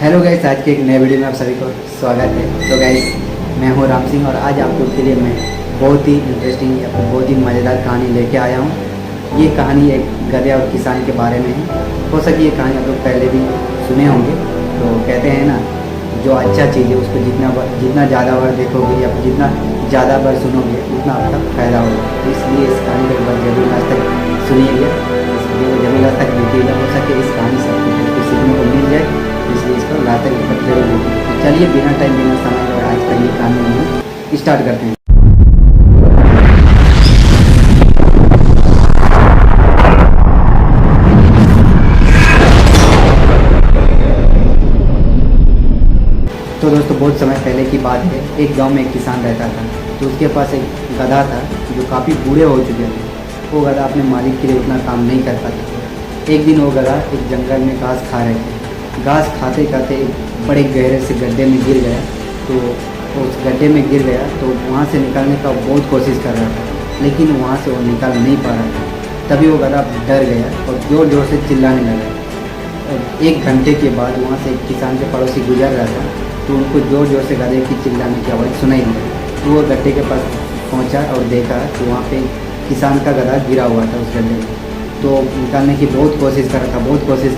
Hello guys, आज के एक नए वीडियो में आप सभी को स्वागत है। तो गाइस, मैं हूं राम सिंह और आज आप लोग के लिए मैं बहुत ही इंटरेस्टिंग या फिर बहुत ही मज़ेदार कहानी लेके आया हूं। ये कहानी एक गधे और किसान के बारे में है। हो सके ये कहानी आप लोग पहले भी सुने होंगे। तो कहते हैं ना, जो अच्छा चीज़ है उसको जितना ज़्यादा बार देखोगे या फिर जितना ज़्यादा बार सुनोगे उतना आपका फ़ायदा होगा। तो इसलिए इस कहानी को एक बार जरूर लास्ट तक सुनिएगा, इस वीडियो को जरूर लास्ट तक देखिएगा। हो सके इस कहानी से आपको कुछ सीखने को मिल जाए, इसलिए इसको लास्ट तक जरूर देखिए। तो चलिए बिना टाइम बिना समय और आज का ये कहानी हम स्टार्ट करते हैं। तो दोस्तों, बहुत समय पहले की बात है। एक गांव में एक किसान रहता था। तो उसके पास एक गधा था जो काफ़ी बूढ़े हो चुके थे। वो गधा अपने मालिक के लिए उतना काम नहीं कर पाता था। एक दिन वो गधा एक जंगल में घास खा रहे थे। घास खाते खाते एक बड़े गहरे से गड्ढे में गिर गया। तो उस गड्ढे में गिर गया तो वहाँ से निकलने का बहुत कोशिश कर रहा था, लेकिन वहाँ से वो निकल नहीं पा रहा था। तभी वो गधा डर गया और ज़ोर ज़ोर से चिल्लाने लगा। और 1 घंटे के बाद वहाँ से एक किसान के पड़ोसी गुजर रहा था। तो उनको ज़ोर ज़ोर से गधे की चिल्लाने की आवाज़ सुनाई दी। तो वो गड्ढे के पास पहुँचा और देखा तो वहाँ पे किसान का गधा गिरा हुआ था उस गड्ढे में। तो निकालने की बहुत कोशिश कर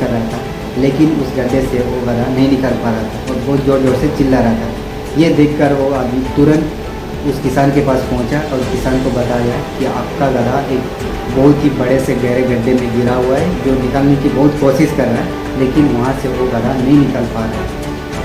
रहा था, लेकिन उस गड्ढे से वो गधा नहीं निकल पा रहा था और बहुत ज़ोर ज़ोर से चिल्ला रहा था। ये देखकर वो आदमी तुरंत उस किसान के पास पहुंचा और किसान को बताया कि आपका गधा एक बहुत ही बड़े से गहरे गड्ढे में गिरा हुआ है, जो निकालने की बहुत कोशिश कर रहा है, लेकिन वहाँ से वो गधा नहीं निकल पा रहा है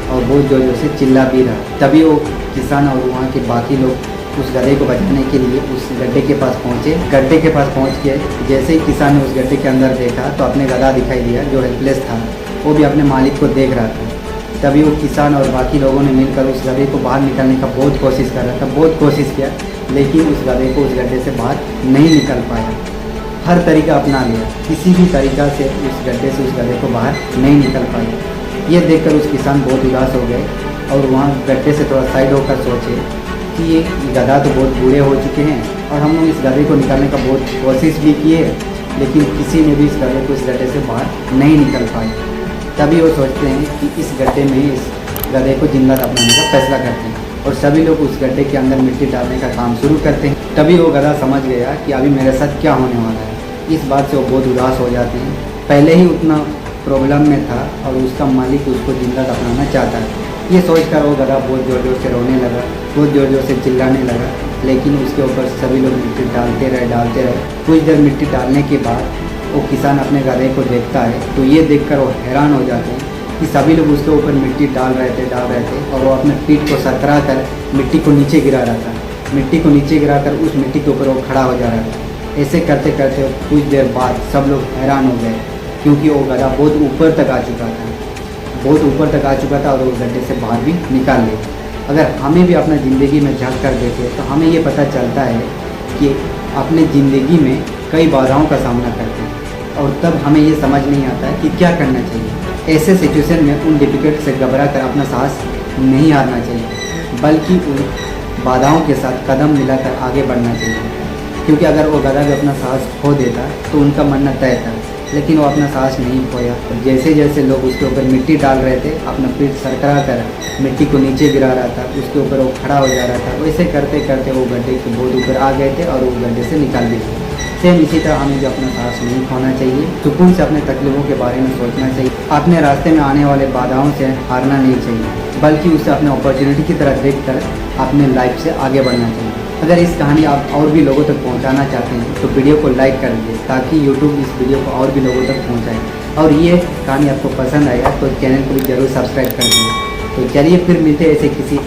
और बहुत ज़ोर ज़ोर से चिल्ला भी रहा। तभी वो किसान और वहाँ के बाकी लोग उस गधे को बचाने के लिए उस गड्ढे के पास पहुँचे। गड्ढे के पास पहुँच के जैसे ही किसान ने उस गड्ढे के अंदर देखा तो अपने गधा दिखाई दिया जो हेल्पलेस था। वो भी अपने मालिक को देख रहा था। तभी वो किसान और बाकी लोगों ने मिलकर उस गधे को बाहर निकालने का बहुत कोशिश कर रहा था, बहुत कोशिश किया, लेकिन उस गधे को उस गड्ढे से बाहर नहीं निकल पाया। हर तरीका अपना लिया, किसी भी तरीका से उस गड्ढे से उस गधे को बाहर नहीं निकल पाया। ये देखकर उस किसान बहुत उदास हो गए और वहाँ गड्ढे से थोड़ा साइड होकर सोचे कि ये गधा तो बहुत बूढ़े हो चुके हैं और हम लोग इस गधे को निकालने का बहुत कोशिश भी किए, लेकिन किसी ने भी इस गधे को इस गड्ढे से बाहर नहीं निकल पाए। तभी वो सोचते हैं कि इस गड्ढे में ही इस गधे को जिंदा दफनाने का फैसला करते हैं और सभी लोग उस गड्ढे के अंदर मिट्टी डालने का काम शुरू करते हैं। तभी वो गधा समझ गया कि अभी मेरे साथ क्या होने वाला है। इस बात से वो बहुत उदास हो जाते हैं। पहले ही उतना प्रॉब्लम में था और उसका मालिक उसको जिंदा दफनाना चाहता है। ये सोचकर वो गधा बहुत ज़ोर ज़ोर से रोने लगा, बहुत ज़ोर ज़ोर से चिल्लाने लगा, लेकिन उसके ऊपर सभी लोग मिट्टी डालते रहे। कुछ देर मिट्टी डालने के बाद वो किसान अपने गधे को देखता है। तो ये देखकर वो हैरान हो जाते हैं कि सभी लोग उसके ऊपर मिट्टी डाल रहे थे और वो अपने पीठ को सकरा कर मिट्टी को नीचे गिरा रहा था। मिट्टी को नीचे गिरा कर उस मिट्टी के ऊपर वो खड़ा हो जा रहा था। ऐसे करते करते कुछ देर बाद सब लोग हैरान हो गए, क्योंकि वो गधा बहुत ऊपर तक आ चुका था और वो गड्ढे से बाहर भी निकाल लिया। अगर हमें भी अपना ज़िंदगी में झांक कर देखें तो हमें ये पता चलता है कि अपने ज़िंदगी में कई बाधाओं का सामना करते हैं और तब हमें ये समझ नहीं आता है कि क्या करना चाहिए। ऐसे सिचुएशन में उन डिफिकल्ट से घबरा कर अपना साहस नहीं हारना चाहिए, बल्कि उन बाधाओं के साथ कदम मिलाकर आगे बढ़ना चाहिए। क्योंकि अगर वो गधा भी अपना साहस खो देता तो उनका मरना तय था, लेकिन वो अपना साहस नहीं खोया। और जैसे जैसे लोग उसके ऊपर मिट्टी डाल रहे थे, अपना पीठ सरकरा कर मिट्टी को नीचे गिरा रहा था, उसके ऊपर वो खड़ा हो जा रहा था। वैसे करते करते वो गड्ढे के बहुत ऊपर आ गए थे और वो गड्ढे से निकाल भी गए। सेम इसी तरह हमें भी अपना साहस नहीं खोना चाहिए, सुकून से अपने तकलीफों के बारे में सोचना चाहिए। अपने रास्ते में आने वाले बाधाओं से हारना नहीं चाहिए, बल्कि उसे अपने अपॉर्चुनिटी की तरह देखकर अपने लाइफ से आगे बढ़ना चाहिए। अगर इस कहानी आप और भी लोगों तक पहुंचाना चाहते हैं तो वीडियो को लाइक कर दीजिए, ताकि यूट्यूब इस वीडियो को और भी लोगों तक पहुंचाए। और ये कहानी आपको पसंद आएगा तो चैनल को भी जरूर सब्सक्राइब कर दीजिए। तो चलिए फिर मिलते हैं ऐसे किसी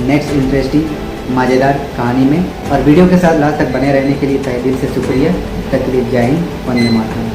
नेक्स्ट इंटरेस्टिंग मज़ेदार कहानी में। और वीडियो के साथ लास्ट तक बने रहने के लिए तहे दिल से शुक्रिया। तक के लिए जय हिंद, वंदे मातरम।